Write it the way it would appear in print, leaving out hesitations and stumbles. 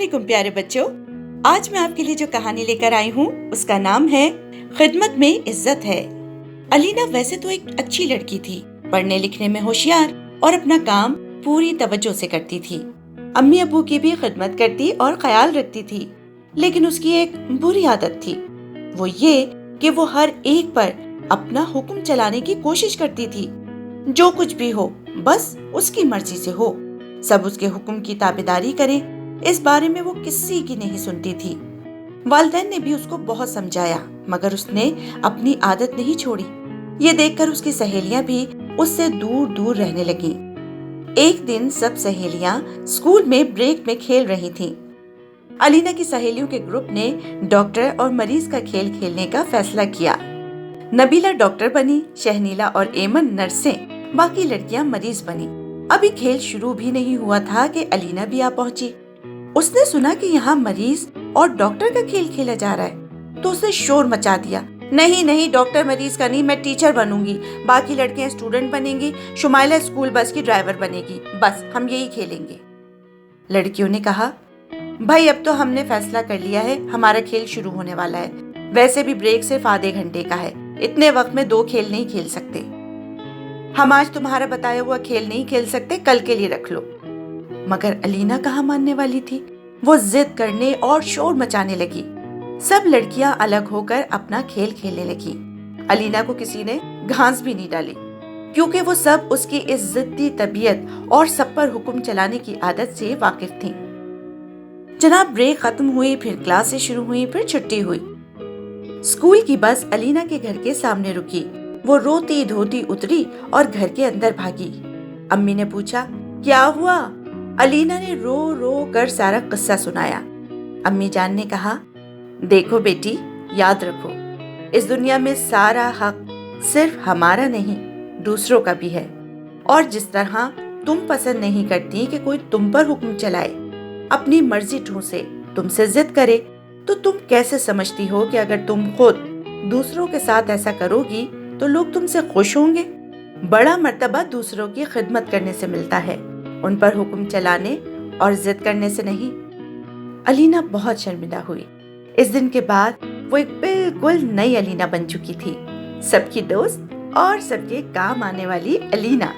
علیکم پیارے بچوں، آج میں آپ کے لیے جو کہانی لے کر آئی ہوں اس کا نام ہے خدمت میں عزت ہے۔ الینا ویسے تو ایک اچھی لڑکی تھی، پڑھنے لکھنے میں ہوشیار اور اپنا کام پوری توجہ سے کرتی تھی۔ امی ابو کی بھی خدمت کرتی اور خیال رکھتی تھی، لیکن اس کی ایک بری عادت تھی، وہ یہ کہ وہ ہر ایک پر اپنا حکم چلانے کی کوشش کرتی تھی۔ جو کچھ بھی ہو بس اس کی مرضی سے ہو، سب اس کے حکم کی تابعداری کریں، اس بارے میں وہ کسی کی نہیں سنتی تھی۔ والدین نے بھی اس کو بہت سمجھایا، مگر اس نے اپنی عادت نہیں چھوڑی۔ یہ دیکھ کر اس کی سہیلیاں بھی اس سے دور دور رہنے لگیں۔ ایک دن سب سہیلیاں اسکول میں بریک میں کھیل رہی تھیں۔ الینا کی سہیلیوں کے گروپ نے ڈاکٹر اور مریض کا کھیل کھیلنے کا فیصلہ کیا۔ نبیلہ ڈاکٹر بنی، شہنیلا اور ایمن نرسیں، باقی لڑکیاں مریض بنی۔ ابھی کھیل شروع بھی نہیں ہوا تھا کہ الینا بھی آ پہنچی۔ اس نے سنا کہ یہاں مریض اور ڈاکٹر کا کھیل کھیلا جا رہا ہے تو اس نے شور مچا دیا، نہیں ڈاکٹر مریض کا نہیں، میں ٹیچر بنوں گی، باقی لڑکیاں اسٹوڈنٹ بنیں گی، شمائلہ اسکول بس کی ڈرائیور بنے گی، بس ہم یہی کھیلیں گے۔ لڑکیوں نے کہا، بھائی اب تو ہم نے فیصلہ کر لیا ہے، ہمارا کھیل شروع ہونے والا ہے، ویسے بھی بریک صرف آدھے گھنٹے کا ہے، اتنے وقت میں 2 کھیل نہیں کھیل سکتے، ہم آج تمہارا بتایا ہوا کھیل نہیں کھیل سکتے، کل کے لیے رکھ لو۔ مگر الینا کہاں ماننے والی تھی، وہ ضد کرنے اور شور مچانے لگی۔ سب لڑکیاں الگ ہو کر اپنا کھیل کھیلنے لگی۔ الینا کو کسی نے گھانس بھی نہیں ڈالی، کیونکہ وہ سب اس کی اس ضدی طبیعت اور سب پر حکم چلانے کی عادت سے واقف تھیں۔ جناب بریک ختم ہوئی، پھر کلاسیں شروع ہوئی، پھر چھٹی ہوئی۔ اسکول کی بس الینا کے گھر کے سامنے رکی۔ وہ روتی دھوتی اتری اور گھر کے اندر بھاگی۔ امی نے پوچھا، کیا ہوا؟ الینا نے رو رو کر سارا قصہ سنایا۔ امی جان نے کہا، دیکھو بیٹی، یاد رکھو، اس دنیا میں سارا حق صرف ہمارا نہیں، دوسروں کا بھی ہے، اور جس طرح تم پسند نہیں کرتی کہ کوئی تم پر حکم چلائے، اپنی مرضی ٹھونسے، تم سے ضد کرے، تو تم کیسے سمجھتی ہو کہ اگر تم خود دوسروں کے ساتھ ایسا کرو گی تو لوگ تم سے خوش ہوں گے؟ بڑا مرتبہ دوسروں کی خدمت کرنے سے ملتا ہے، ان پر حکم چلانے اور ضد کرنے سے نہیں۔ الینا بہت شرمندہ ہوئی۔ اس دن کے بعد وہ ایک بالکل نئی الینا بن چکی تھی، سب کی دوست اور سب کے کام آنے والی الینا۔